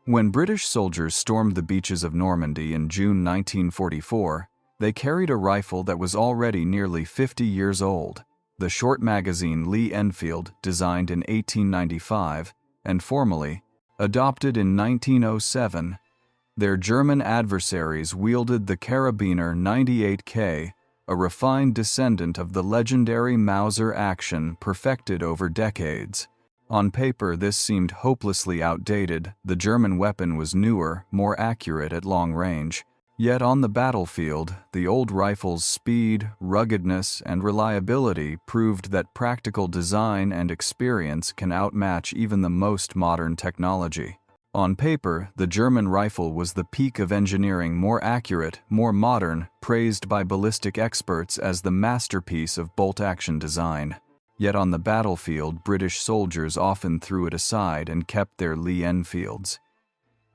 When British soldiers stormed the beaches of Normandy in June 1944, they carried a rifle that was already nearly 50 years old, the short magazine Lee-Enfield, designed in 1895 and formally adopted in 1907. Their German adversaries wielded the Carabiner 98K, a refined descendant of the legendary Mauser action perfected over decades. On paper, this seemed hopelessly outdated. The German weapon was newer, more accurate at long range. Yet on the battlefield, the old rifle's speed, ruggedness, and reliability proved that practical design and experience can outmatch even the most modern technology. On paper, the German rifle was the peak of engineering, more accurate, more modern, praised by ballistic experts as the masterpiece of bolt-action design. Yet on the battlefield, British soldiers often threw it aside and kept their Lee-Enfields.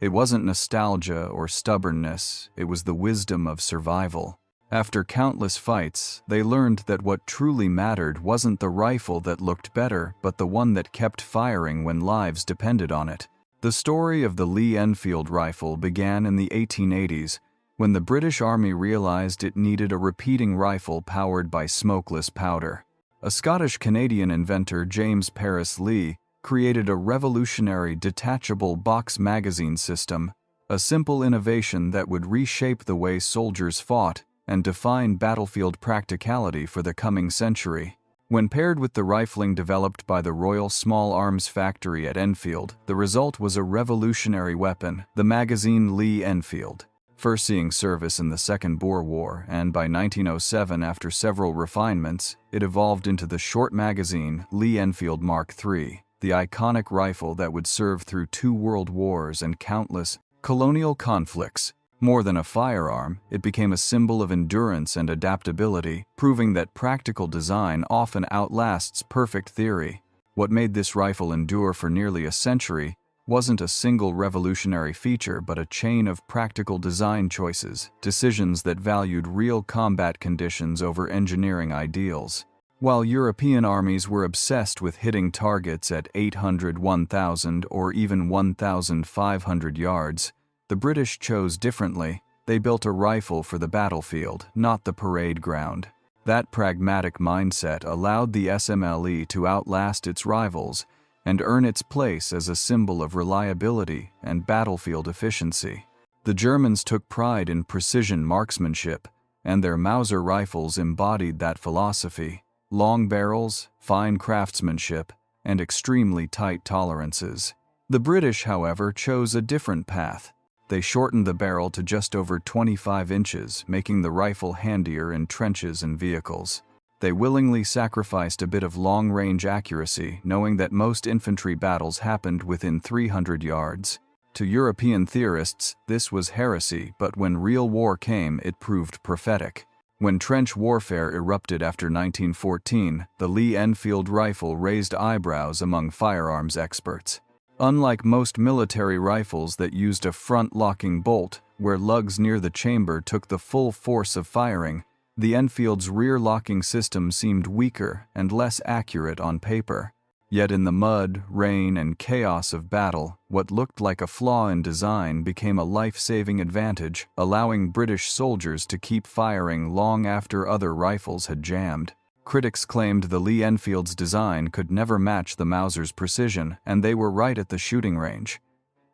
It wasn't nostalgia or stubbornness, it was the wisdom of survival. After countless fights, they learned that what truly mattered wasn't the rifle that looked better, but the one that kept firing when lives depended on it. The story of the Lee-Enfield rifle began in the 1880s, when the British Army realized it needed a repeating rifle powered by smokeless powder. A Scottish-Canadian inventor, James Paris Lee, created a revolutionary detachable box magazine system, a simple innovation that would reshape the way soldiers fought and define battlefield practicality for the coming century. When paired with the rifling developed by the Royal Small Arms Factory at Enfield, the result was a revolutionary weapon, the magazine Lee-Enfield. First seeing service in the Second Boer War, and by 1907, after several refinements, it evolved into the short magazine Lee-Enfield Mark III, the iconic rifle that would serve through 2 world wars and countless colonial conflicts. More than a firearm, it became a symbol of endurance and adaptability, proving that practical design often outlasts perfect theory. What made this rifle endure for nearly a century wasn't a single revolutionary feature, but a chain of practical design choices, decisions that valued real combat conditions over engineering ideals. While European armies were obsessed with hitting targets at 800, 1,000, or even 1,500 yards, the British chose differently. They built a rifle for the battlefield, not the parade ground. That pragmatic mindset allowed the SMLE to outlast its rivals and earn its place as a symbol of reliability and battlefield efficiency. The Germans took pride in precision marksmanship, and their Mauser rifles embodied that philosophy. Long barrels, fine craftsmanship, and extremely tight tolerances. The British, however, chose a different path. They shortened the barrel to just over 25 inches, making the rifle handier in trenches and vehicles. They willingly sacrificed a bit of long-range accuracy, knowing that most infantry battles happened within 300 yards. To European theorists, this was heresy, but when real war came, it proved prophetic. When trench warfare erupted after 1914, the Lee-Enfield rifle raised eyebrows among firearms experts. Unlike most military rifles that used a front-locking bolt, where lugs near the chamber took the full force of firing, the Enfield's rear-locking system seemed weaker and less accurate on paper. Yet in the mud, rain, and chaos of battle, what looked like a flaw in design became a life-saving advantage, allowing British soldiers to keep firing long after other rifles had jammed. Critics claimed the Lee-Enfield's design could never match the Mauser's precision, and they were right at the shooting range.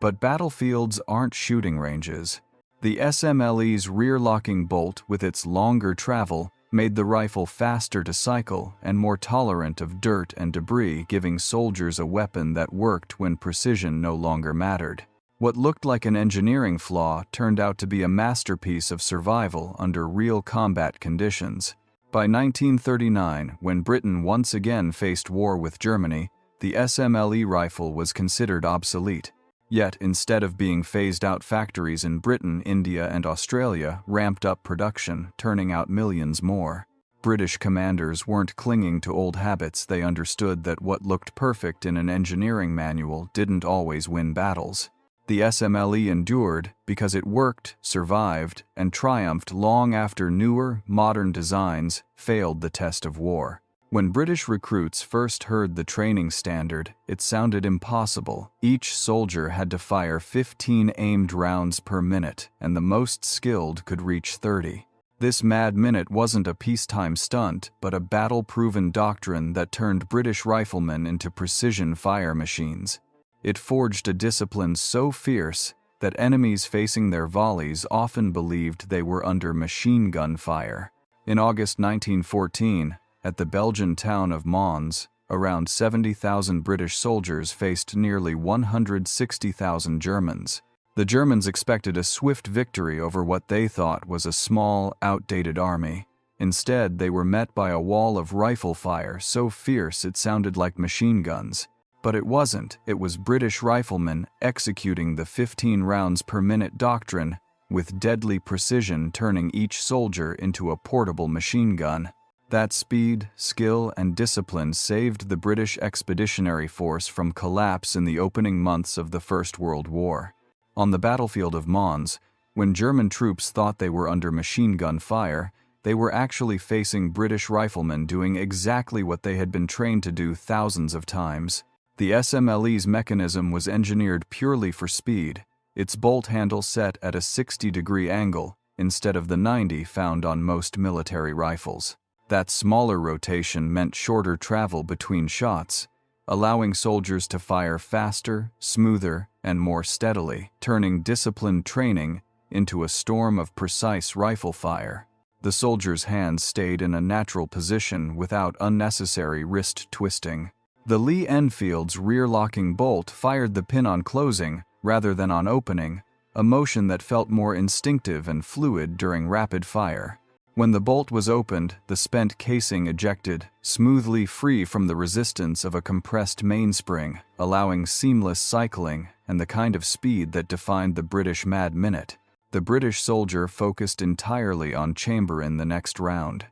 But battlefields aren't shooting ranges. The SMLE's rear-locking bolt, with its longer travel, made the rifle faster to cycle and more tolerant of dirt and debris, giving soldiers a weapon that worked when precision no longer mattered. What looked like an engineering flaw turned out to be a masterpiece of survival under real combat conditions. By 1939, when Britain once again faced war with Germany, the SMLE rifle was considered obsolete. Yet, instead of being phased out, factories in Britain, India, and Australia ramped up production, turning out millions more. British commanders weren't clinging to old habits. They understood that what looked perfect in an engineering manual didn't always win battles. The SMLE endured because it worked, survived, and triumphed long after newer, modern designs failed the test of war. When British recruits first heard the training standard, it sounded impossible. Each soldier had to fire 15 aimed rounds per minute, and the most skilled could reach 30. This mad minute wasn't a peacetime stunt, but a battle-proven doctrine that turned British riflemen into precision fire machines. It forged a discipline so fierce that enemies facing their volleys often believed they were under machine gun fire. In August 1914, at the Belgian town of Mons, around 70,000 British soldiers faced nearly 160,000 Germans. The Germans expected a swift victory over what they thought was a small, outdated army. Instead, they were met by a wall of rifle fire so fierce it sounded like machine guns. But it wasn't. It was British riflemen executing the 15 rounds per minute doctrine, with deadly precision turning each soldier into a portable machine gun. That speed, skill, and discipline saved the British Expeditionary Force from collapse in the opening months of the First World War. On the battlefield of Mons, when German troops thought they were under machine gun fire, they were actually facing British riflemen doing exactly what they had been trained to do thousands of times. The SMLE's mechanism was engineered purely for speed, its bolt handle set at a 60-degree angle instead of the 90 found on most military rifles. That smaller rotation meant shorter travel between shots, allowing soldiers to fire faster, smoother, and more steadily, turning disciplined training into a storm of precise rifle fire. The soldiers' hands stayed in a natural position without unnecessary wrist twisting. The Lee-Enfield's rear-locking bolt fired the pin on closing rather than on opening, a motion that felt more instinctive and fluid during rapid fire. When the bolt was opened, the spent casing ejected, smoothly free from the resistance of a compressed mainspring, allowing seamless cycling and the kind of speed that defined the British mad minute. The British soldier focused entirely on chamber in the next round.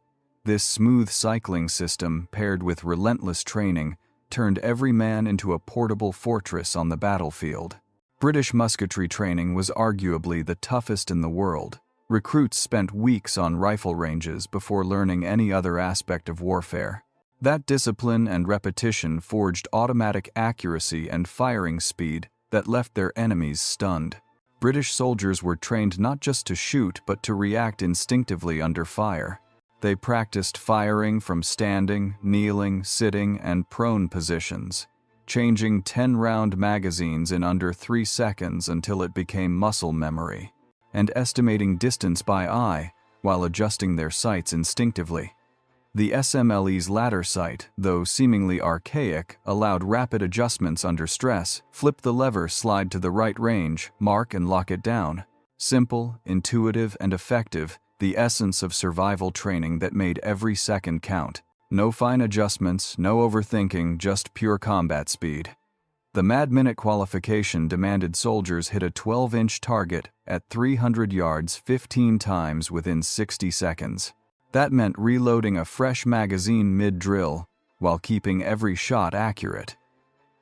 This smooth cycling system, paired with relentless training, turned every man into a portable fortress on the battlefield. British musketry training was arguably the toughest in the world. Recruits spent weeks on rifle ranges before learning any other aspect of warfare. That discipline and repetition forged automatic accuracy and firing speed that left their enemies stunned. British soldiers were trained not just to shoot but to react instinctively under fire. They practiced firing from standing, kneeling, sitting, and prone positions, changing 10-round magazines in under 3 seconds until it became muscle memory, and estimating distance by eye while adjusting their sights instinctively. The SMLE's ladder sight, though seemingly archaic, allowed rapid adjustments under stress. Flip the lever, slide to the right range, mark and lock it down. Simple, intuitive, and effective, the essence of survival training that made every second count. No fine adjustments, no overthinking, just pure combat speed. The Mad Minute qualification demanded soldiers hit a 12-inch target at 300 yards 15 times within 60 seconds. That meant reloading a fresh magazine mid-drill while keeping every shot accurate.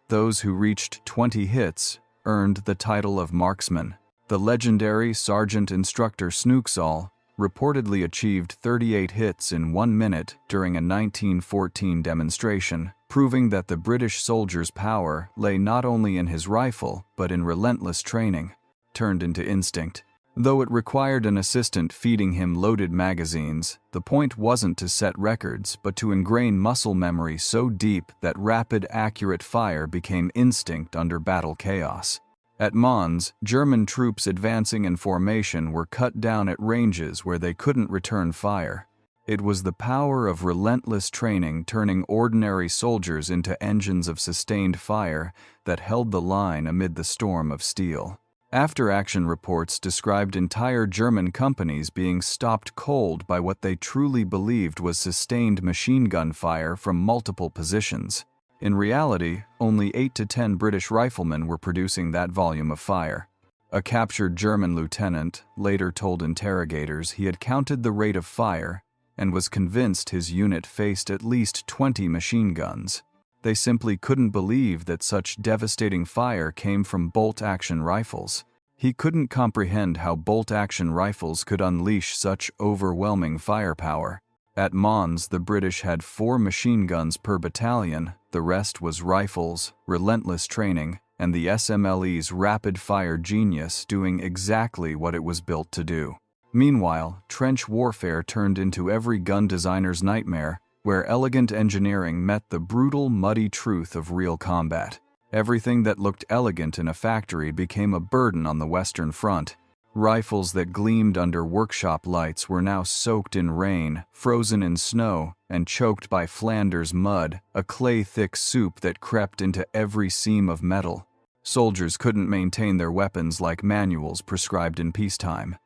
Those who reached 20 hits earned the title of marksman. The legendary Sergeant Instructor Snooksall reportedly achieved 38 hits in 1 minute during a 1914 demonstration, proving that the British soldier's power lay not only in his rifle but in relentless training, turned into instinct. Though it required an assistant feeding him loaded magazines, the point wasn't to set records but to ingrain muscle memory so deep that rapid, accurate fire became instinct under battle chaos. At Mons, German troops advancing in formation were cut down at ranges where they couldn't return fire. It was the power of relentless training turning ordinary soldiers into engines of sustained fire that held the line amid the storm of steel. After-action reports described entire German companies being stopped cold by what they truly believed was sustained machine gun fire from multiple positions. In reality, only 8 to 10 British riflemen were producing that volume of fire. A captured German lieutenant later told interrogators he had counted the rate of fire and was convinced his unit faced at least 20 machine guns. They simply couldn't believe that such devastating fire came from bolt-action rifles. He couldn't comprehend how bolt-action rifles could unleash such overwhelming firepower. At Mons, the British had 4 machine guns per battalion, the rest was rifles, relentless training, and the SMLE's rapid-fire genius doing exactly what it was built to do. Meanwhile, trench warfare turned into every gun designer's nightmare, where elegant engineering met the brutal, muddy truth of real combat. Everything that looked elegant in a factory became a burden on the Western Front. Rifles that gleamed under workshop lights were now soaked in rain, frozen in snow, and choked by Flanders mud, a clay-thick soup that crept into every seam of metal. Soldiers couldn't maintain their weapons like manuals prescribed in peacetime.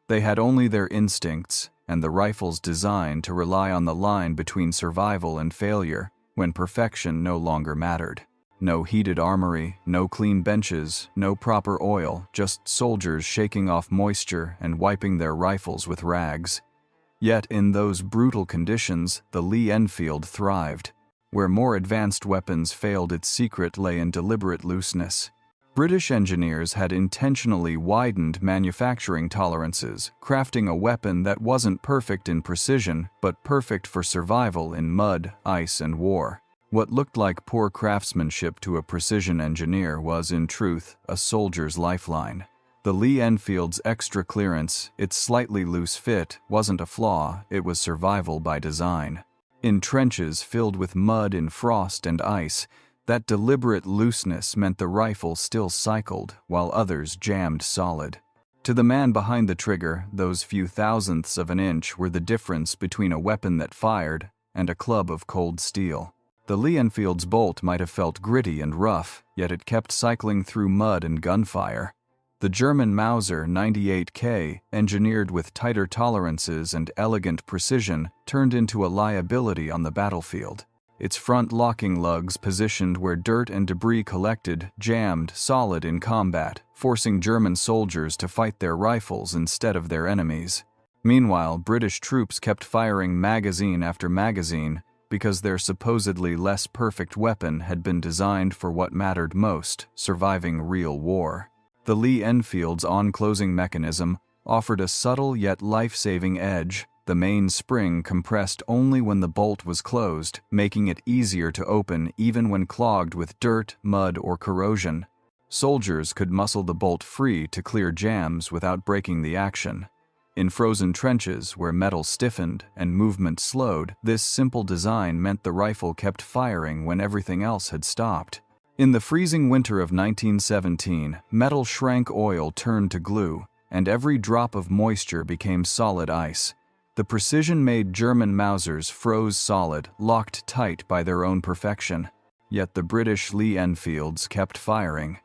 They had only their instincts, and the rifles designed to rely on the line between survival and failure, when perfection no longer mattered. No heated armory, no clean benches, no proper oil, just soldiers shaking off moisture and wiping their rifles with rags. Yet in those brutal conditions, the Lee-Enfield thrived. Where more advanced weapons failed, its secret lay in deliberate looseness. British engineers had intentionally widened manufacturing tolerances, crafting a weapon that wasn't perfect in precision, but perfect for survival in mud, ice, and war. What looked like poor craftsmanship to a precision engineer was, in truth, a soldier's lifeline. The Lee-Enfield's extra clearance, its slightly loose fit, wasn't a flaw, it was survival by design. In trenches filled with mud in frost and ice, that deliberate looseness meant the rifle still cycled, while others jammed solid. To the man behind the trigger, those few thousandths of an inch were the difference between a weapon that fired and a club of cold steel. The Lee-Enfield's bolt might have felt gritty and rough, yet it kept cycling through mud and gunfire. The German Mauser 98K, engineered with tighter tolerances and elegant precision, turned into a liability on the battlefield. Its front locking lugs, positioned where dirt and debris collected, jammed solid in combat, forcing German soldiers to fight their rifles instead of their enemies. Meanwhile, British troops kept firing magazine after magazine, because their supposedly less perfect weapon had been designed for what mattered most, surviving real war. The Lee-Enfield's on-closing mechanism offered a subtle yet life-saving edge. The main spring compressed only when the bolt was closed, making it easier to open even when clogged with dirt, mud, or corrosion. Soldiers could muscle the bolt free to clear jams without breaking the action. In frozen trenches, where metal stiffened and movement slowed, this simple design meant the rifle kept firing when everything else had stopped. In the freezing winter of 1917, metal shrank, oil turned to glue, and every drop of moisture became solid ice. The precision-made German Mausers froze solid, locked tight by their own perfection. Yet the British Lee-Enfields kept firing.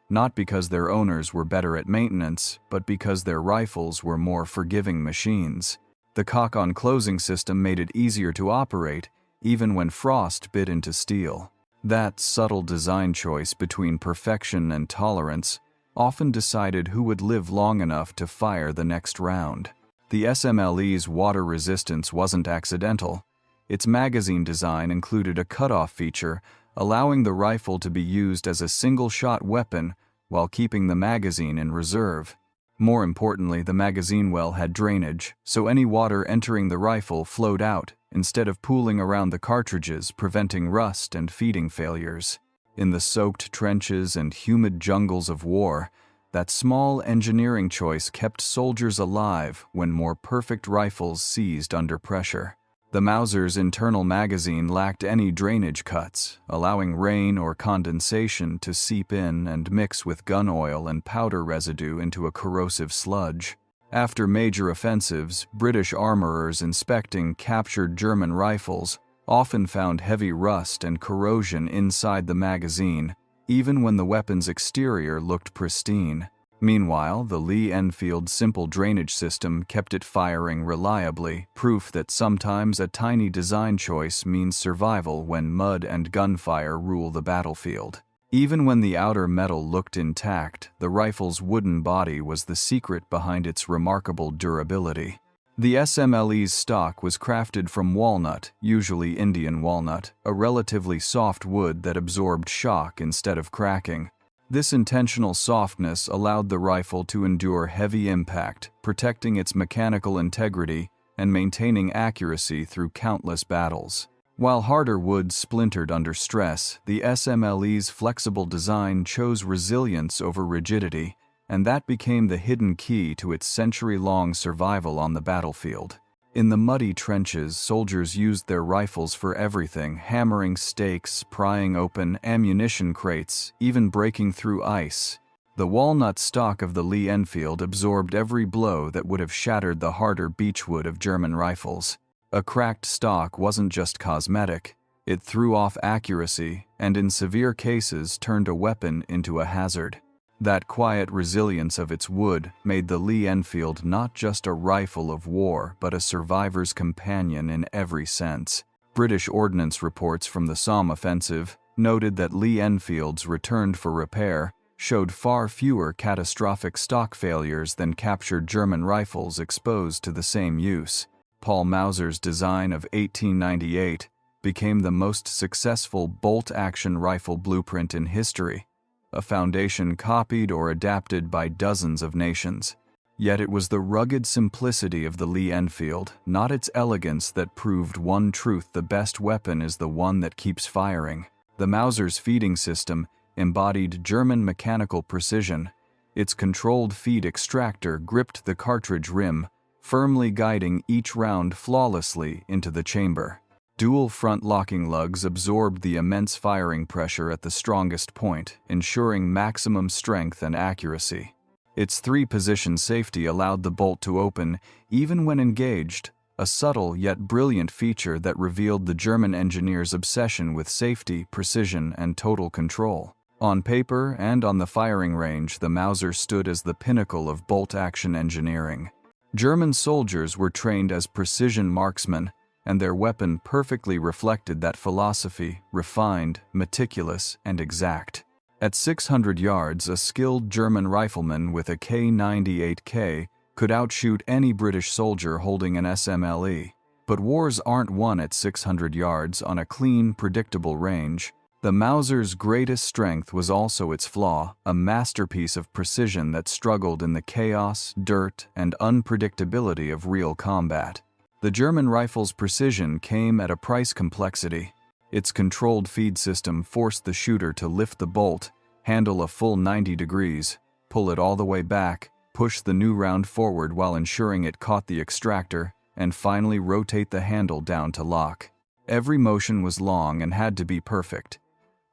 Not because their owners were better at maintenance, but because their rifles were more forgiving machines. The cock-on-closing system made it easier to operate, even when frost bit into steel. That subtle design choice between perfection and tolerance often decided who would live long enough to fire the next round. The SMLE's water resistance wasn't accidental. Its magazine design included a cutoff feature, allowing the rifle to be used as a single-shot weapon while keeping the magazine in reserve. More importantly, the magazine well had drainage, so any water entering the rifle flowed out instead of pooling around the cartridges, preventing rust and feeding failures. In the soaked trenches and humid jungles of war, that small engineering choice kept soldiers alive when more perfect rifles seized under pressure. The Mauser's internal magazine lacked any drainage cuts, allowing rain or condensation to seep in and mix with gun oil and powder residue into a corrosive sludge. After major offensives, British armorers inspecting captured German rifles often found heavy rust and corrosion inside the magazine, even when the weapon's exterior looked pristine. Meanwhile, the Lee-Enfield's simple drainage system kept it firing reliably, proof that sometimes a tiny design choice means survival when mud and gunfire rule the battlefield. Even when the outer metal looked intact, the rifle's wooden body was the secret behind its remarkable durability. The SMLE's stock was crafted from walnut, usually Indian walnut, a relatively soft wood that absorbed shock instead of cracking. This intentional softness allowed the rifle to endure heavy impact, protecting its mechanical integrity and maintaining accuracy through countless battles. While harder wood splintered under stress, the SMLE's flexible design chose resilience over rigidity, and that became the hidden key to its century-long survival on the battlefield. In the muddy trenches, soldiers used their rifles for everything, hammering stakes, prying open ammunition crates, even breaking through ice. The walnut stock of the Lee-Enfield absorbed every blow that would have shattered the harder beechwood of German rifles. A cracked stock wasn't just cosmetic, it threw off accuracy and in severe cases turned a weapon into a hazard. That quiet resilience of its wood made the Lee-Enfield not just a rifle of war but a survivor's companion in every sense. British ordnance reports from the Somme offensive noted that Lee-Enfields returned for repair showed far fewer catastrophic stock failures than captured German rifles exposed to the same use. Paul Mauser's design of 1898 became the most successful bolt-action rifle blueprint in history, a foundation copied or adapted by dozens of nations. Yet it was the rugged simplicity of the Lee-Enfield, not its elegance, that proved one truth: the best weapon is the one that keeps firing. The Mauser's feeding system embodied German mechanical precision. Its controlled feed extractor gripped the cartridge rim, firmly guiding each round flawlessly into the chamber. Dual front locking lugs absorbed the immense firing pressure at the strongest point, ensuring maximum strength and accuracy. Its three-position safety allowed the bolt to open even when engaged, a subtle yet brilliant feature that revealed the German engineer's obsession with safety, precision, and total control. On paper and on the firing range, the Mauser stood as the pinnacle of bolt-action engineering. German soldiers were trained as precision marksmen, and their weapon perfectly reflected that philosophy: refined, meticulous, and exact. At 600 yards, a skilled German rifleman with a K98K could outshoot any British soldier holding an SMLE. But wars aren't won at 600 yards on a clean, predictable range. The Mauser's greatest strength was also its flaw, a masterpiece of precision that struggled in the chaos, dirt, and unpredictability of real combat. The German rifle's precision came at a price: complexity. Its controlled feed system forced the shooter to lift the bolt, handle a full 90 degrees, pull it all the way back, push the new round forward while ensuring it caught the extractor, and finally rotate the handle down to lock. Every motion was long and had to be perfect.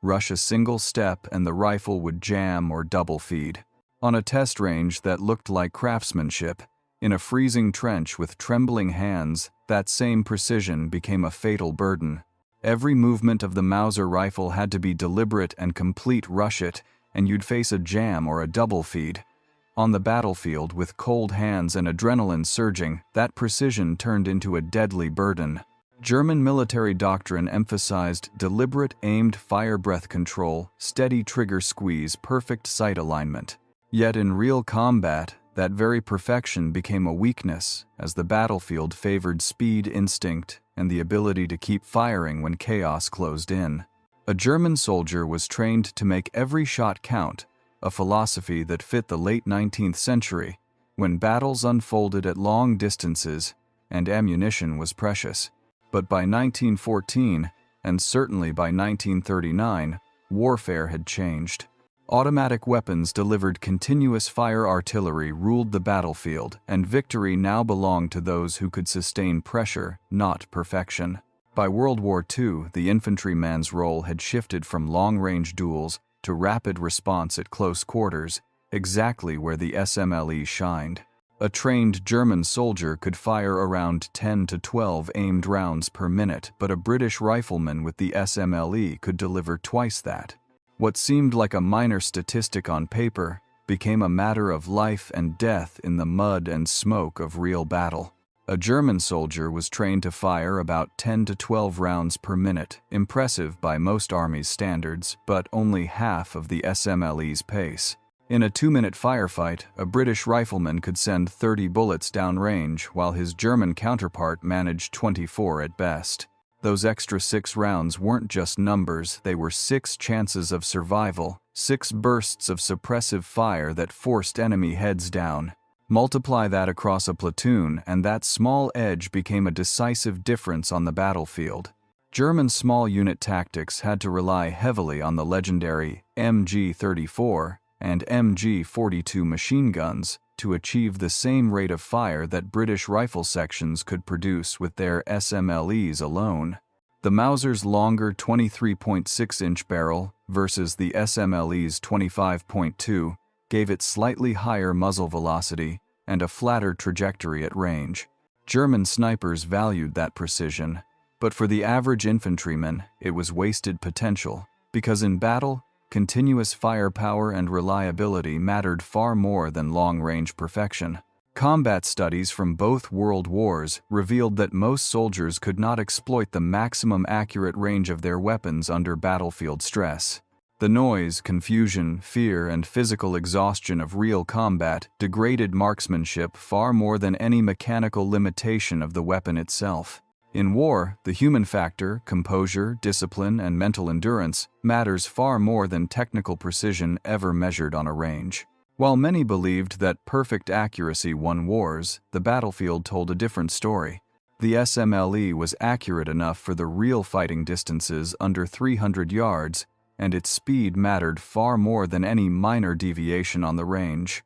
Rush a single step and the rifle would jam or double feed. On a test range that looked like craftsmanship, in a freezing trench with trembling hands, that same precision became a fatal burden. Every movement of the Mauser rifle had to be deliberate and complete. Rush it, and you'd face a jam or a double feed. On the battlefield, with cold hands and adrenaline surging, that precision turned into a deadly burden. German military doctrine emphasized deliberate, aimed fire breath control, steady trigger squeeze, perfect sight alignment. Yet in real combat, that very perfection became a weakness, as the battlefield favored speed, instinct, and the ability to keep firing when chaos closed in. A German soldier was trained to make every shot count, a philosophy that fit the late 19th century, when battles unfolded at long distances and ammunition was precious. But by 1914, and certainly by 1939, warfare had changed. Automatic weapons delivered continuous fire, artillery ruled the battlefield, and victory now belonged to those who could sustain pressure, not perfection. By World War II, the infantryman's role had shifted from long-range duels to rapid response at close quarters, exactly where the SMLE shined. A trained German soldier could fire around 10 to 12 aimed rounds per minute, but a British rifleman with the SMLE could deliver twice that. What seemed like a minor statistic on paper became a matter of life and death in the mud and smoke of real battle. A German soldier was trained to fire about 10 to 12 rounds per minute, impressive by most armies' standards, but only half of the SMLE's pace. In a 2-minute firefight, a British rifleman could send 30 bullets downrange, while his German counterpart managed 24 at best. Those extra 6 rounds weren't just numbers, they were 6 chances of survival, 6 bursts of suppressive fire that forced enemy heads down. Multiply that across a platoon, and that small edge became a decisive difference on the battlefield. German small unit tactics had to rely heavily on the legendary MG-34 and MG-42 machine guns to achieve the same rate of fire that British rifle sections could produce with their SMLEs alone. The Mauser's longer 23.6-inch barrel versus the SMLE's 25.2 gave it slightly higher muzzle velocity and a flatter trajectory at range. German snipers valued that precision, but for the average infantryman, it was wasted potential, because in battle, continuous firepower and reliability mattered far more than long-range perfection. Combat studies from both world wars revealed that most soldiers could not exploit the maximum accurate range of their weapons under battlefield stress. The noise, confusion, fear, and physical exhaustion of real combat degraded marksmanship far more than any mechanical limitation of the weapon itself. In war, the human factor, composure, discipline, and mental endurance matters far more than technical precision ever measured on a range. While many believed that perfect accuracy won wars, the battlefield told a different story. The SMLE was accurate enough for the real fighting distances under 300 yards, and its speed mattered far more than any minor deviation on the range.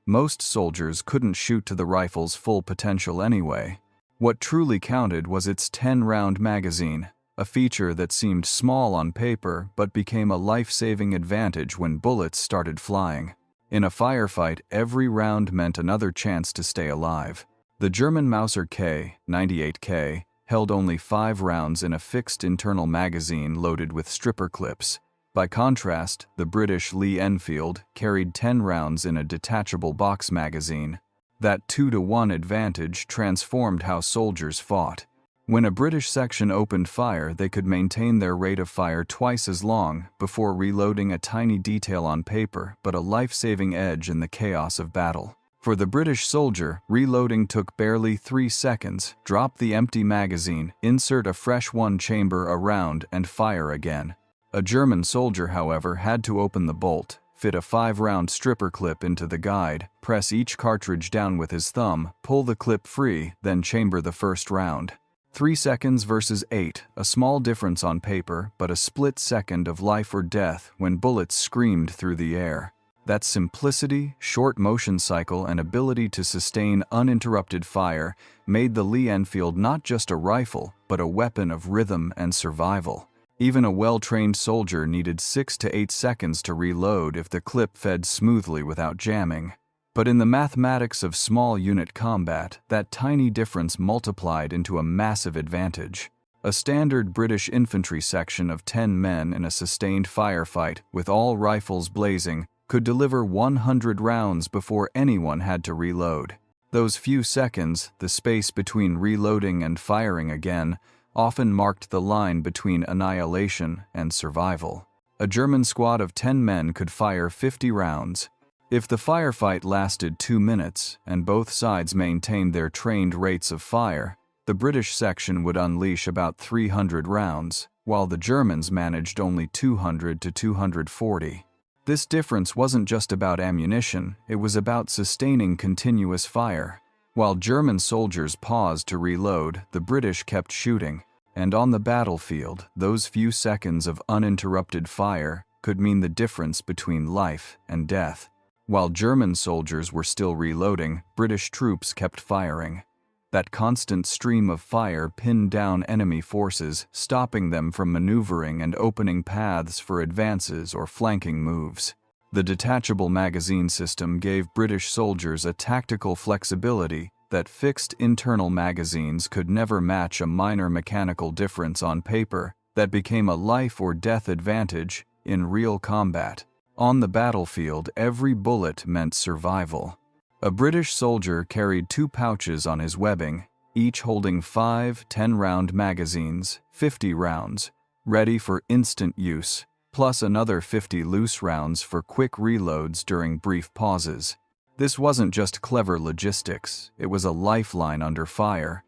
Most soldiers couldn't shoot to the rifle's full potential anyway. What truly counted was its 10-round magazine, a feature that seemed small on paper but became a life-saving advantage when bullets started flying. In a firefight, every round meant another chance to stay alive. The German Mauser K98K held only 5 rounds in a fixed internal magazine loaded with stripper clips. By contrast, the British Lee-Enfield carried 10 rounds in a detachable box magazine. That 2-to-1 advantage transformed how soldiers fought. When a British section opened fire, they could maintain their rate of fire twice as long before reloading, a tiny detail on paper, but a life-saving edge in the chaos of battle. For the British soldier, reloading took barely 3 seconds. Drop the empty magazine, insert a fresh one, chamber a round, and fire again. A German soldier, however, had to open the bolt, fit a 5-round stripper clip into the guide, press each cartridge down with his thumb, pull the clip free, then chamber the first round. 3 seconds versus 8, a small difference on paper, but a split second of life or death when bullets screamed through the air. That simplicity, short motion cycle, and ability to sustain uninterrupted fire made the Lee-Enfield not just a rifle, but a weapon of rhythm and survival. Even a well-trained soldier needed 6 to 8 seconds to reload if the clip fed smoothly without jamming. But in the mathematics of small unit combat, that tiny difference multiplied into a massive advantage. A standard British infantry section of 10 men in a sustained firefight, with all rifles blazing, could deliver 100 rounds before anyone had to reload. Those few seconds, the space between reloading and firing again, often marked the line between annihilation and survival. A German squad of 10 men could fire 50 rounds. If the firefight lasted 2 minutes and both sides maintained their trained rates of fire, the British section would unleash about 300 rounds, while the Germans managed only 200 to 240. This difference wasn't just about ammunition, it was about sustaining continuous fire. While German soldiers paused to reload, the British kept shooting, and on the battlefield, those few seconds of uninterrupted fire could mean the difference between life and death. While German soldiers were still reloading, British troops kept firing. That constant stream of fire pinned down enemy forces, stopping them from maneuvering and opening paths for advances or flanking moves. The detachable magazine system gave British soldiers a tactical flexibility that fixed internal magazines could never match. A minor mechanical difference on paper that became a life or death advantage in real combat. On the battlefield, every bullet meant survival. A British soldier carried 2 pouches on his webbing, each holding 5 10-round magazines, 50 rounds, ready for instant use, plus another 50 loose rounds for quick reloads during brief pauses. This wasn't just clever logistics, it was a lifeline under fire.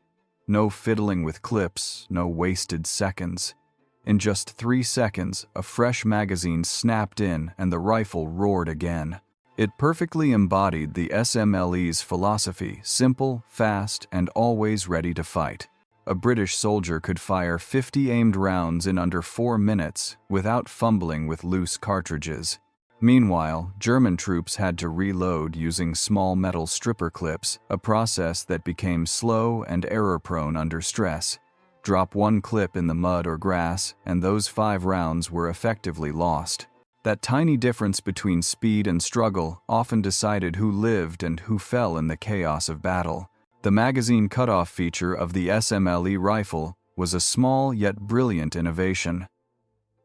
No fiddling with clips, no wasted seconds. In just 3 seconds, a fresh magazine snapped in and the rifle roared again. It perfectly embodied the SMLE's philosophy: simple, fast, and always ready to fight. A British soldier could fire 50 aimed rounds in under 4 minutes without fumbling with loose cartridges. Meanwhile, German troops had to reload using small metal stripper clips, a process that became slow and error-prone under stress. Drop one clip in the mud or grass, and those 5 rounds were effectively lost. That tiny difference between speed and struggle often decided who lived and who fell in the chaos of battle. The magazine cutoff feature of the SMLE rifle was a small yet brilliant innovation.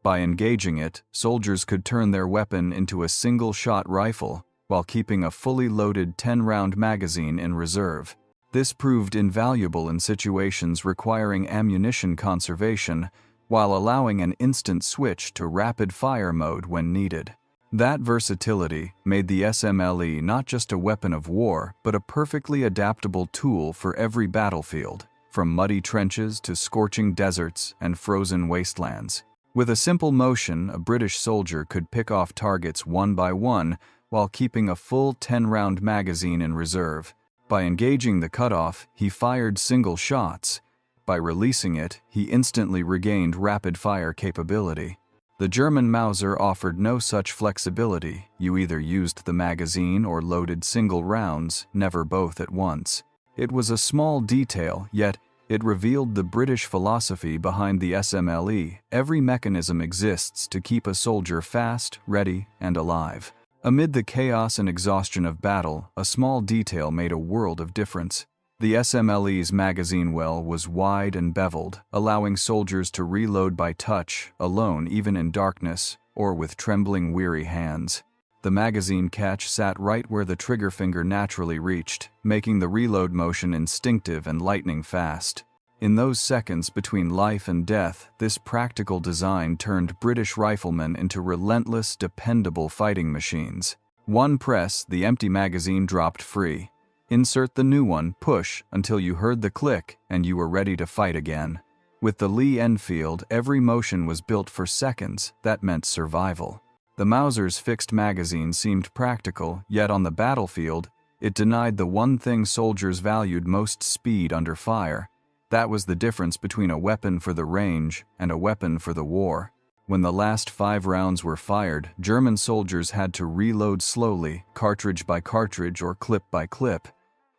By engaging it, soldiers could turn their weapon into a single-shot rifle while keeping a fully loaded 10-round magazine in reserve. This proved invaluable in situations requiring ammunition conservation, while allowing an instant switch to rapid-fire mode when needed. That versatility made the SMLE not just a weapon of war, but a perfectly adaptable tool for every battlefield, from muddy trenches to scorching deserts and frozen wastelands. With a simple motion, a British soldier could pick off targets one by one while keeping a full 10-round magazine in reserve. By engaging the cutoff, he fired single shots. By releasing it, he instantly regained rapid-fire capability. The German Mauser offered no such flexibility. You either used the magazine or loaded single rounds, never both at once. It was a small detail, yet it revealed the British philosophy behind the SMLE. Every mechanism exists to keep a soldier fast, ready, and alive. Amid the chaos and exhaustion of battle, a small detail made a world of difference. The SMLE's magazine well was wide and beveled, allowing soldiers to reload by touch, alone even in darkness, or with trembling, weary hands. The magazine catch sat right where the trigger finger naturally reached, making the reload motion instinctive and lightning fast. In those seconds between life and death, this practical design turned British riflemen into relentless, dependable fighting machines. One press, the empty magazine dropped free. Insert the new one, push until you heard the click, and you were ready to fight again. With the Lee-Enfield, every motion was built for seconds. That meant survival. The Mauser's fixed magazine seemed practical, yet on the battlefield, it denied the one thing soldiers valued most: speed under fire. That was the difference between a weapon for the range and a weapon for the war. When the last 5 rounds were fired, German soldiers had to reload slowly, cartridge by cartridge or clip by clip.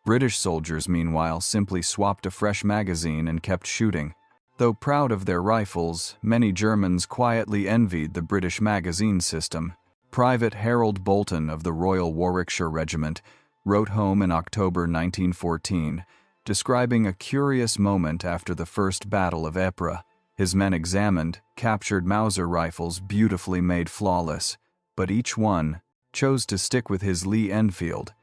British soldiers, meanwhile, simply swapped a fresh magazine and kept shooting. Though proud of their rifles, many Germans quietly envied the British magazine system. Private Harold Bolton of the Royal Warwickshire Regiment wrote home in October 1914, describing a curious moment after the First Battle of Ypres. His men examined, captured Mauser rifles beautifully made flawless, but each one chose to stick with his Lee-Enfield.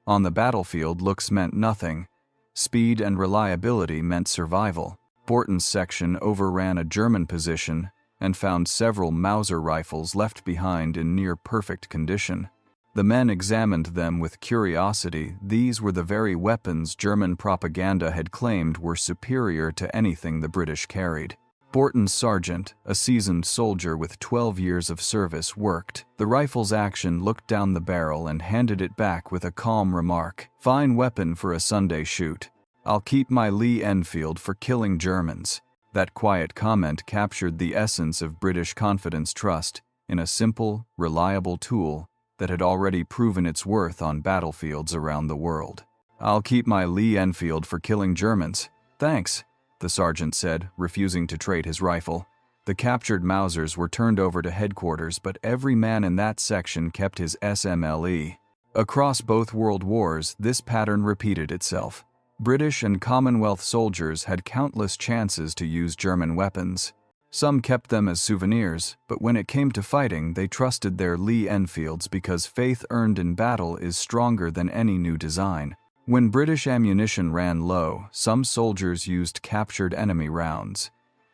On the battlefield, looks meant nothing. Speed and reliability meant survival. Bolton's section overran a German position and found several Mauser rifles left behind in near-perfect condition. The men examined them with curiosity. These were the very weapons German propaganda had claimed were superior to anything the British carried. Bolton's sergeant, a seasoned soldier with 12 years of service, worked the rifle's action, looked down the barrel, and handed it back with a calm remark. "Fine weapon for a Sunday shoot. I'll keep my Lee-Enfield for killing Germans." That quiet comment captured the essence of British confidence: trust in a simple, reliable tool that had already proven its worth on battlefields around the world. "I'll keep my Lee-Enfield for killing Germans. Thanks," the sergeant said, refusing to trade his rifle. The captured Mausers were turned over to headquarters, but every man in that section kept his SMLE. Across both world wars, this pattern repeated itself. British and Commonwealth soldiers had countless chances to use German weapons. Some kept them as souvenirs, but when it came to fighting, they trusted their Lee-Enfields because faith earned in battle is stronger than any new design. When British ammunition ran low, some soldiers used captured enemy rounds.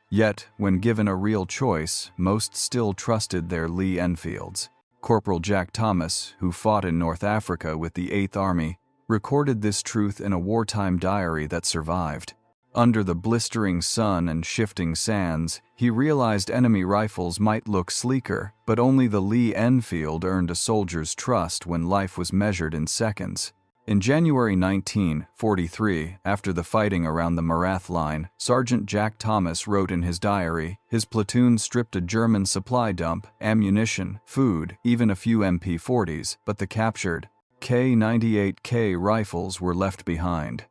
Yet, when given a real choice, most still trusted their Lee-Enfields. Corporal Jack Thomas, who fought in North Africa with the 8th Army, recorded this truth in a wartime diary that survived. Under the blistering sun and shifting sands, he realized enemy rifles might look sleeker, but only the Lee-Enfield earned a soldier's trust when life was measured in seconds. In January 1943, after the fighting around the Marath line, Sergeant Jack Thomas wrote in his diary, his platoon stripped a German supply dump, ammunition, food, even a few MP40s, but the captured K98K rifles were left behind.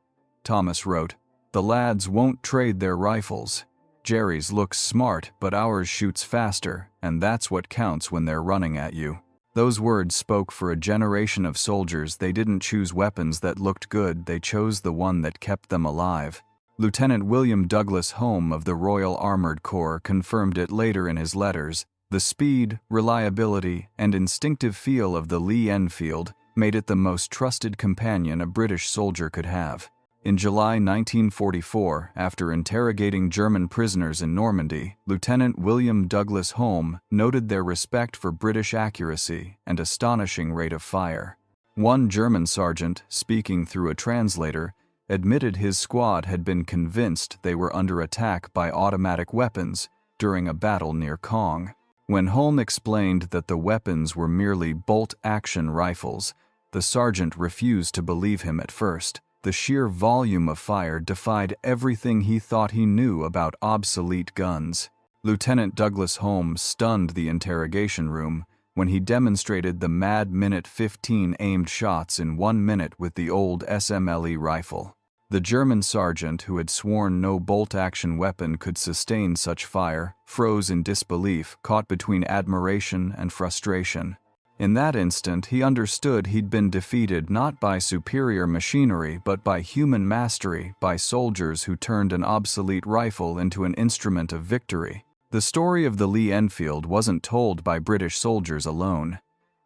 Thomas wrote, "The lads won't trade their rifles. Jerry's looks smart, but ours shoots faster, and that's what counts when they're running at you." Those words spoke for a generation of soldiers. They didn't choose weapons that looked good, they chose the one that kept them alive. Lieutenant William Douglas Home of the Royal Armoured Corps confirmed it later in his letters. The speed, reliability, and instinctive feel of the Lee-Enfield made it the most trusted companion a British soldier could have. In July 1944, after interrogating German prisoners in Normandy, Lieutenant William Douglas Home noted their respect for British accuracy and astonishing rate of fire. One German sergeant, speaking through a translator, admitted his squad had been convinced they were under attack by automatic weapons during a battle near Kong. When Home explained that the weapons were merely bolt-action rifles, the sergeant refused to believe him at first. The sheer volume of fire defied everything he thought he knew about obsolete guns. Lieutenant Douglas Home stunned the interrogation room when he demonstrated the Mad Minute 15 aimed shots in 1 minute with the old SMLE rifle. The German sergeant, who had sworn no bolt-action weapon could sustain such fire, froze in disbelief, caught between admiration and frustration. In that instant, he understood he'd been defeated not by superior machinery but by human mastery, by soldiers who turned an obsolete rifle into an instrument of victory. The story of the Lee-Enfield wasn't told by British soldiers alone.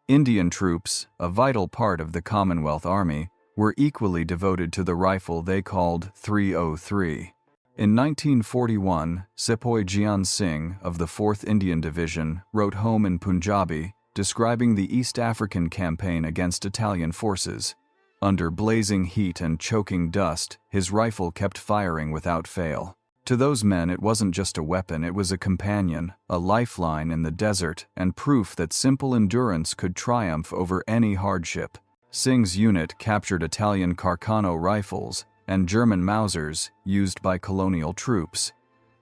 Indian troops, a vital part of the Commonwealth Army, were equally devoted to the rifle they called 303. In 1941, Sepoy Gyan Singh of the 4th Indian Division wrote home in Punjabi, describing the East African campaign against Italian forces. Under blazing heat and choking dust, his rifle kept firing without fail. To those men, it wasn't just a weapon, it was a companion, a lifeline in the desert, and proof that simple endurance could triumph over any hardship. Singh's unit captured Italian Carcano rifles and German Mausers used by colonial troops.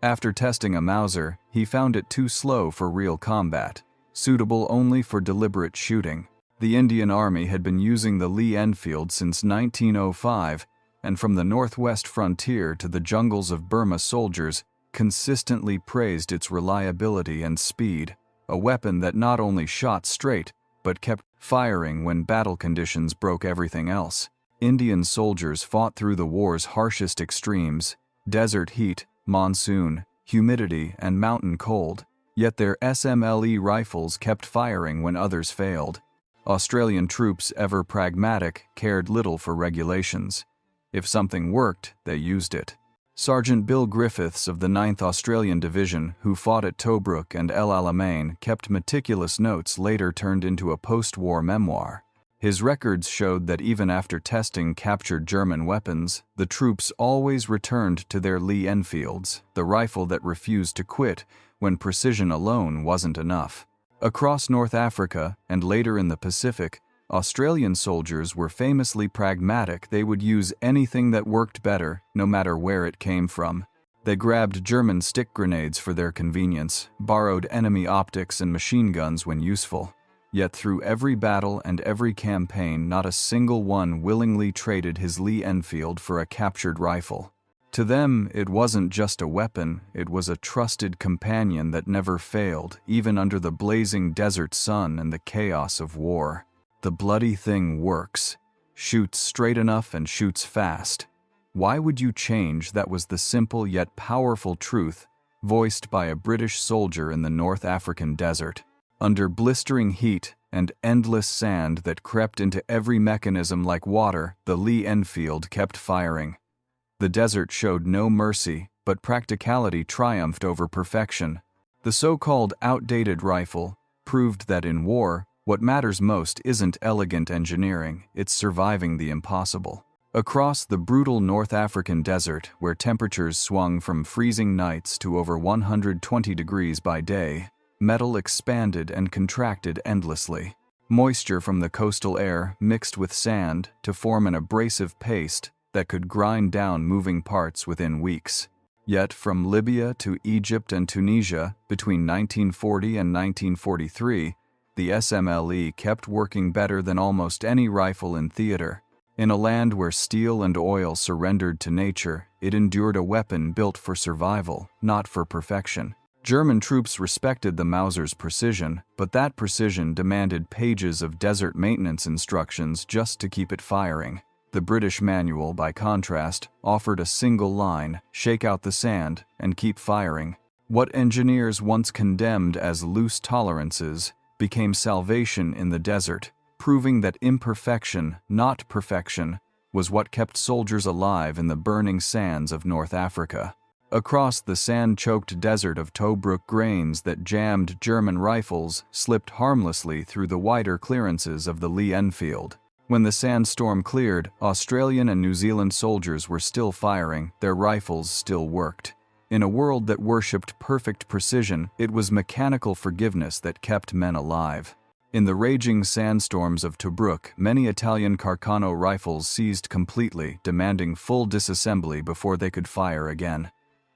After testing a Mauser, he found it too slow for real combat, suitable only for deliberate shooting. The Indian Army had been using the Lee-Enfield since 1905, and from the northwest frontier to the jungles of Burma, soldiers consistently praised its reliability and speed, a weapon that not only shot straight, but kept firing when battle conditions broke everything else. Indian soldiers fought through the war's harshest extremes: desert heat, monsoon, humidity, and mountain cold. Yet their SMLE rifles kept firing when others failed. Australian troops, ever pragmatic, cared little for regulations. If something worked, they used it. Sergeant Bill Griffiths of the 9th Australian Division, who fought at Tobruk and El Alamein, kept meticulous notes later turned into a post-war memoir. His records showed that even after testing captured German weapons, the troops always returned to their Lee-Enfields, the rifle that refused to quit when precision alone wasn't enough. Across North Africa and later in the Pacific, Australian soldiers were famously pragmatic. They would use anything that worked better, no matter where it came from. They grabbed German stick grenades for their convenience, borrowed enemy optics and machine guns when useful. Yet through every battle and every campaign, not a single one willingly traded his Lee-Enfield for a captured rifle. To them, it wasn't just a weapon, it was a trusted companion that never failed, even under the blazing desert sun and the chaos of war. The bloody thing works, shoots straight enough and shoots fast. Why would you change? That was the simple yet powerful truth, voiced by a British soldier in the North African desert. Under blistering heat and endless sand that crept into every mechanism like water, the Lee-Enfield kept firing. The desert showed no mercy, but practicality triumphed over perfection. The so-called outdated rifle proved that in war, what matters most isn't elegant engineering, it's surviving the impossible. Across the brutal North African desert, where temperatures swung from freezing nights to over 120 degrees by day, metal expanded and contracted endlessly. Moisture from the coastal air mixed with sand to form an abrasive paste that could grind down moving parts within weeks. Yet from Libya to Egypt and Tunisia, between 1940 and 1943, the SMLE kept working better than almost any rifle in theater. In a land where steel and oil surrendered to nature, it endured a weapon built for survival, not for perfection. German troops respected the Mauser's precision, but that precision demanded pages of desert maintenance instructions just to keep it firing. The British manual, by contrast, offered a single line: shake out the sand and keep firing. What engineers once condemned as loose tolerances became salvation in the desert, proving that imperfection, not perfection, was what kept soldiers alive in the burning sands of North Africa. Across the sand-choked desert of Tobruk, grains that jammed German rifles slipped harmlessly through the wider clearances of the Lee-Enfield. When the sandstorm cleared, Australian and New Zealand soldiers were still firing, their rifles still worked. In a world that worshipped perfect precision, it was mechanical forgiveness that kept men alive. In the raging sandstorms of Tobruk, many Italian Carcano rifles seized completely, demanding full disassembly before they could fire again.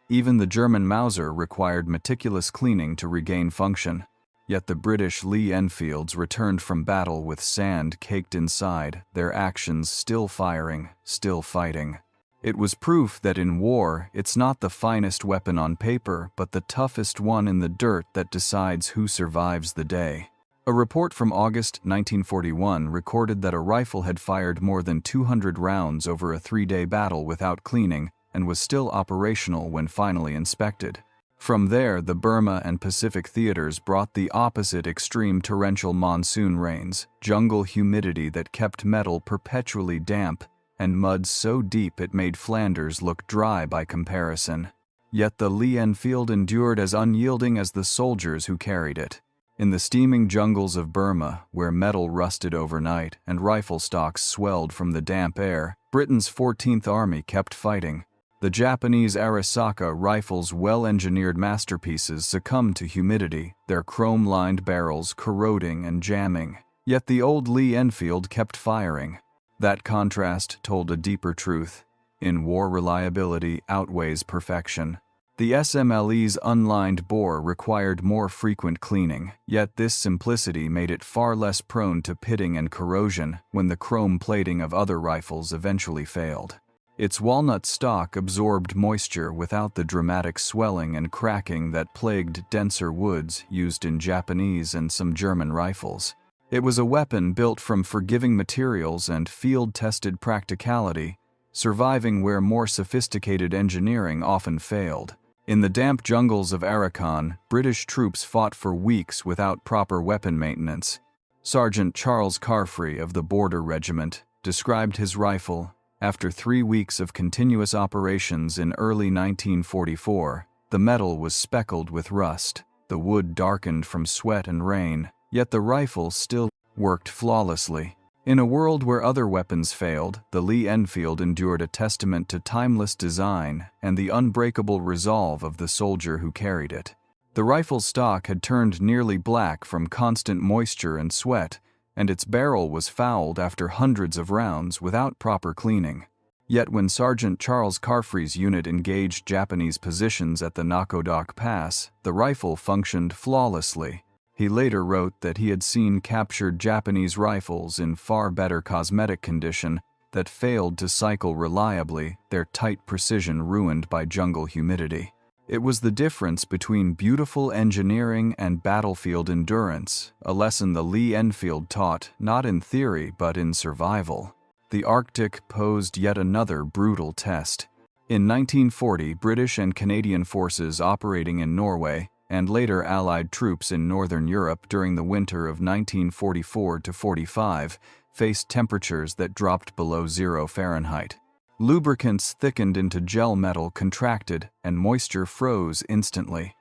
Even the German Mauser required meticulous cleaning to regain function. Yet the British Lee-Enfields returned from battle with sand caked inside, their actions still firing, still fighting. It was proof that in war, it's not the finest weapon on paper, but the toughest one in the dirt that decides who survives the day. A report from August 1941 recorded that a rifle had fired more than 200 rounds over a 3-day battle without cleaning and was still operational when finally inspected. From there, the Burma and Pacific theaters brought the opposite extreme: torrential monsoon rains, jungle humidity that kept metal perpetually damp, and mud so deep it made Flanders look dry by comparison. Yet the Lee-Enfield endured as unyielding as the soldiers who carried it. In the steaming jungles of Burma, where metal rusted overnight and rifle stocks swelled from the damp air, Britain's 14th Army kept fighting. The Japanese Arisaka rifles' well-engineered masterpieces succumbed to humidity, their chrome-lined barrels corroding and jamming. Yet the old Lee-Enfield kept firing. That contrast told a deeper truth. In war, reliability outweighs perfection. The SMLE's unlined bore required more frequent cleaning, yet this simplicity made it far less prone to pitting and corrosion when the chrome plating of other rifles eventually failed. Its walnut stock absorbed moisture without the dramatic swelling and cracking that plagued denser woods used in Japanese and some German rifles. It was a weapon built from forgiving materials and field-tested practicality, surviving where more sophisticated engineering often failed. In the damp jungles of Arakan, British troops fought for weeks without proper weapon maintenance. Sergeant Charles Carfrey of the Border Regiment described his rifle: after 3 weeks of continuous operations in early 1944, the metal was speckled with rust, the wood darkened from sweat and rain, yet the rifle still worked flawlessly. In a world where other weapons failed, the Lee-Enfield endured a testament to timeless design and the unbreakable resolve of the soldier who carried it. The rifle's stock had turned nearly black from constant moisture and sweat, and its barrel was fouled after hundreds of rounds without proper cleaning. Yet when Sergeant Charles Carfrey's unit engaged Japanese positions at the Nakodok Pass, the rifle functioned flawlessly. He later wrote that he had seen captured Japanese rifles in far better cosmetic condition that failed to cycle reliably, their tight precision ruined by jungle humidity. It was the difference between beautiful engineering and battlefield endurance, a lesson the Lee-Enfield taught not in theory but in survival. The Arctic posed yet another brutal test. In 1940, British and Canadian forces operating in Norway, and later Allied troops in Northern Europe during the winter of 1944–45, faced temperatures that dropped below 0 Fahrenheit. Lubricants thickened into gel metal contracted, and moisture froze instantly.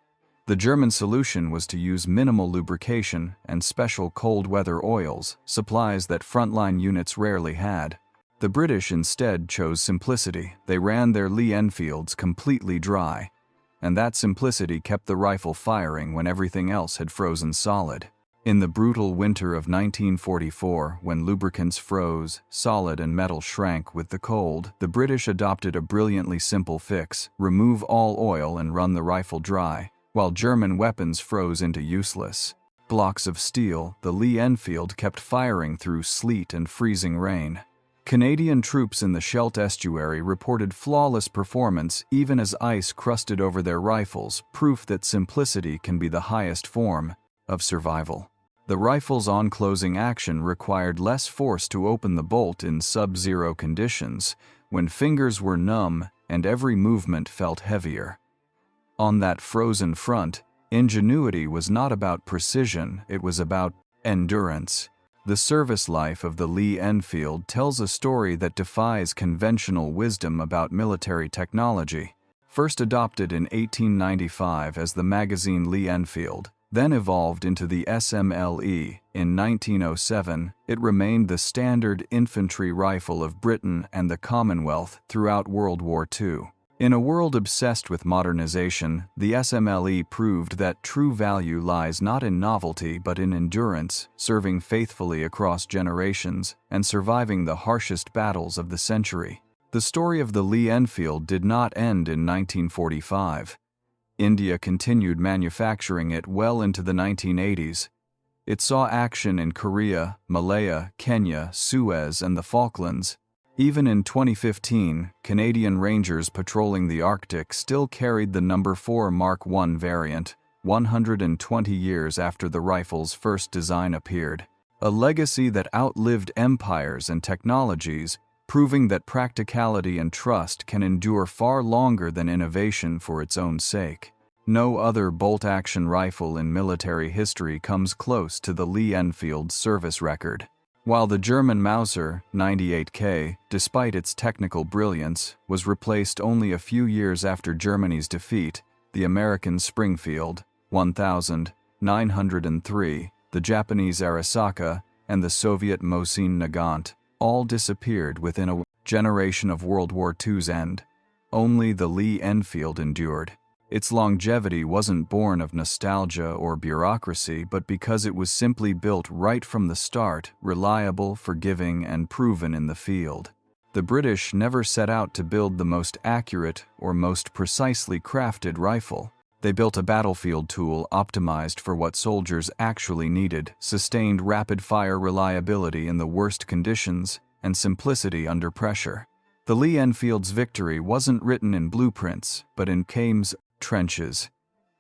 The German solution was to use minimal lubrication and special cold weather oils, supplies that frontline units rarely had. The British instead chose simplicity. They ran their Lee-Enfields completely dry, and that simplicity kept the rifle firing when everything else had frozen solid. In the brutal winter of 1944, when lubricants froze, solid and metal shrank with the cold, the British adopted a brilliantly simple fix: remove all oil and run the rifle dry, while German weapons froze into useless blocks of steel. The Lee-Enfield kept firing through sleet and freezing rain. Canadian troops in the Scheldt estuary reported flawless performance even as ice crusted over their rifles, proof that simplicity can be the highest form of survival. The rifle's on-closing action required less force to open the bolt in sub-zero conditions, when fingers were numb and every movement felt heavier. On that frozen front, ingenuity was not about precision, it was about endurance. The service life of the Lee-Enfield tells a story that defies conventional wisdom about military technology. First adopted in 1895 as the magazine Lee-Enfield, then evolved into the SMLE. In 1907, it remained the standard infantry rifle of Britain and the Commonwealth throughout World War II. In a world obsessed with modernization, the SMLE proved that true value lies not in novelty but in endurance, serving faithfully across generations, and surviving the harshest battles of the century. The story of the Lee-Enfield did not end in 1945. India continued manufacturing it well into the 1980s. It saw action in Korea, Malaya, Kenya, Suez, and the Falklands. Even in 2015, Canadian Rangers patrolling the Arctic still carried the No. 4 Mark I variant, 120 years after the rifle's first design appeared. A legacy that outlived empires and technologies, proving that practicality and trust can endure far longer than innovation for its own sake. No other bolt-action rifle in military history comes close to the Lee-Enfield service record. While the German Mauser 98K, despite its technical brilliance, was replaced only a few years after Germany's defeat, the American Springfield 1903, the Japanese Arisaka, and the Soviet Mosin Nagant all disappeared within a generation of World War II's end. Only the Lee-Enfield endured. Its longevity wasn't born of nostalgia or bureaucracy, but because it was simply built right from the start, reliable, forgiving, and proven in the field. The British never set out to build the most accurate or most precisely crafted rifle. They built a battlefield tool optimized for what soldiers actually needed: sustained rapid-fire reliability in the worst conditions and simplicity under pressure. The Lee-Enfield's victory wasn't written in blueprints, but in Kame's trenches.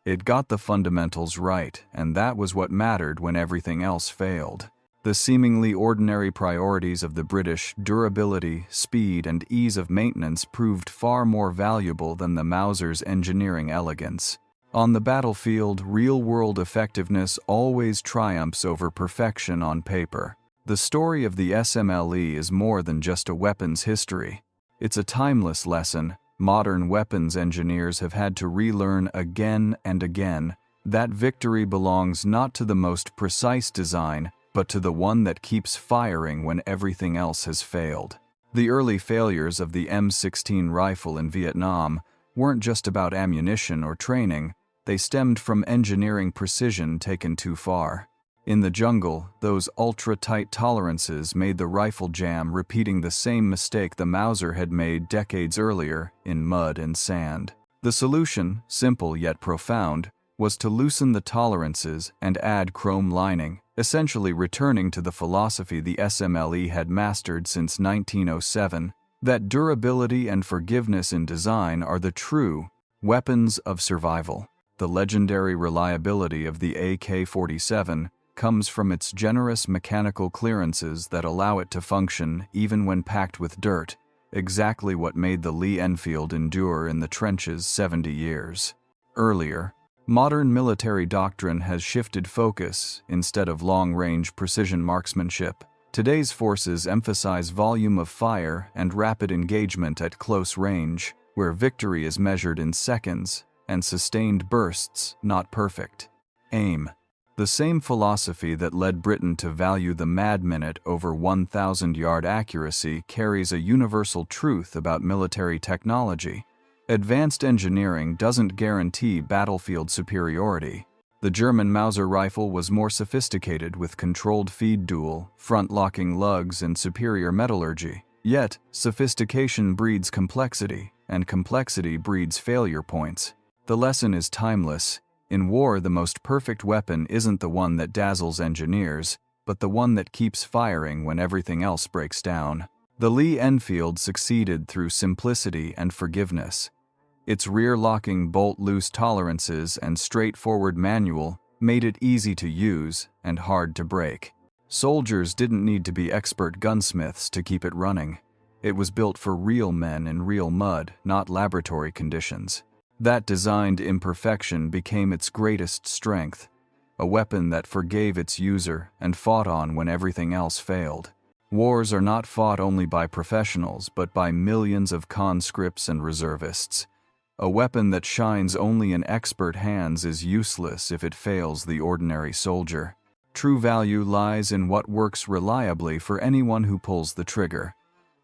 It got the fundamentals right, and that was what mattered when everything else failed. The seemingly ordinary priorities of the British, durability, speed, and ease of maintenance, proved far more valuable than the Mauser's engineering elegance. On the battlefield, real-world effectiveness always triumphs over perfection on paper. The story of the SMLE is more than just a weapons history. It's a timeless lesson. Modern weapons engineers have had to relearn again and again that victory belongs not to the most precise design, but to the one that keeps firing when everything else has failed. The early failures of the M16 rifle in Vietnam weren't just about ammunition or training, they stemmed from engineering precision taken too far. In the jungle, those ultra-tight tolerances made the rifle jam, repeating the same mistake the Mauser had made decades earlier in mud and sand. The solution, simple yet profound, was to loosen the tolerances and add chrome lining, essentially returning to the philosophy the SMLE had mastered since 1907, that durability and forgiveness in design are the true weapons of survival. The legendary reliability of the AK-47 comes from its generous mechanical clearances that allow it to function even when packed with dirt, exactly what made the Lee-Enfield endure in the trenches 70 years earlier. Modern military doctrine has shifted focus. Instead of long-range precision marksmanship, today's forces emphasize volume of fire and rapid engagement at close range, where victory is measured in seconds and sustained bursts, not perfect aim. The same philosophy that led Britain to value the mad minute over 1,000-yard accuracy carries a universal truth about military technology. Advanced engineering doesn't guarantee battlefield superiority. The German Mauser rifle was more sophisticated with controlled feed duel, front-locking lugs, and superior metallurgy. Yet, sophistication breeds complexity, and complexity breeds failure points. The lesson is timeless. In war, the most perfect weapon isn't the one that dazzles engineers, but the one that keeps firing when everything else breaks down. The Lee-Enfield succeeded through simplicity and forgiveness. Its rear-locking bolt-loose tolerances and straightforward manual made it easy to use and hard to break. Soldiers didn't need to be expert gunsmiths to keep it running. It was built for real men in real mud, not laboratory conditions. That designed imperfection became its greatest strength, a weapon that forgave its user and fought on when everything else failed. Wars are not fought only by professionals, but by millions of conscripts and reservists. A weapon that shines only in expert hands is useless if it fails the ordinary soldier. True value lies in what works reliably for anyone who pulls the trigger.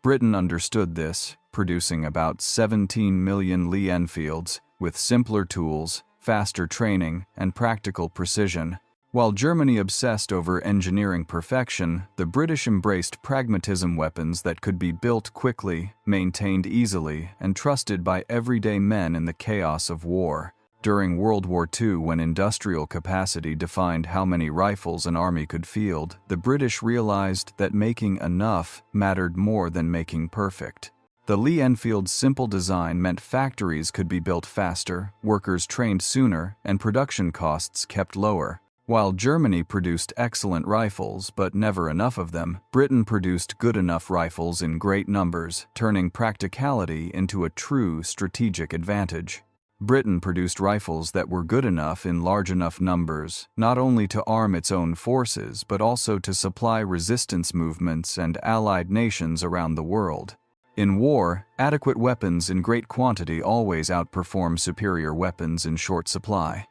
Britain understood this, producing about 17 million Lee-Enfields, with simpler tools, faster training, and practical precision. While Germany obsessed over engineering perfection, the British embraced pragmatism: weapons that could be built quickly, maintained easily, and trusted by everyday men in the chaos of war. During World War II, when industrial capacity defined how many rifles an army could field, the British realized that making enough mattered more than making perfect. The Lee-Enfield's simple design meant factories could be built faster, workers trained sooner, and production costs kept lower. While Germany produced excellent rifles, but never enough of them, Britain produced good enough rifles in great numbers, turning practicality into a true strategic advantage. Britain produced rifles that were good enough in large enough numbers, not only to arm its own forces, but also to supply resistance movements and allied nations around the world. In war, adequate weapons in great quantity always outperform superior weapons in short supply.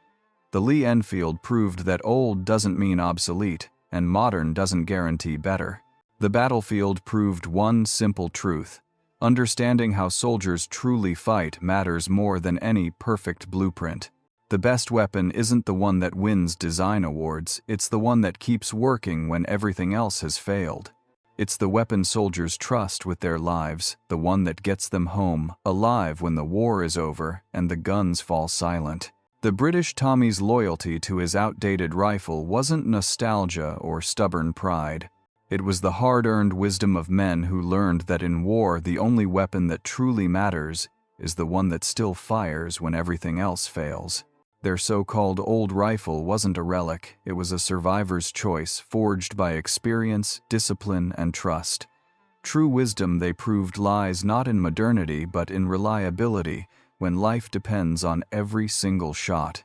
The Lee-Enfield proved that old doesn't mean obsolete, and modern doesn't guarantee better. The battlefield proved one simple truth: understanding how soldiers truly fight matters more than any perfect blueprint. The best weapon isn't the one that wins design awards, it's the one that keeps working when everything else has failed. It's the weapon soldiers trust with their lives, the one that gets them home, alive when the war is over and the guns fall silent. The British Tommy's loyalty to his outdated rifle wasn't nostalgia or stubborn pride. It was the hard-earned wisdom of men who learned that in war the only weapon that truly matters is the one that still fires when everything else fails. Their so-called old rifle wasn't a relic, it was a survivor's choice forged by experience, discipline, and trust. True wisdom, they proved, lies not in modernity but in reliability, when life depends on every single shot.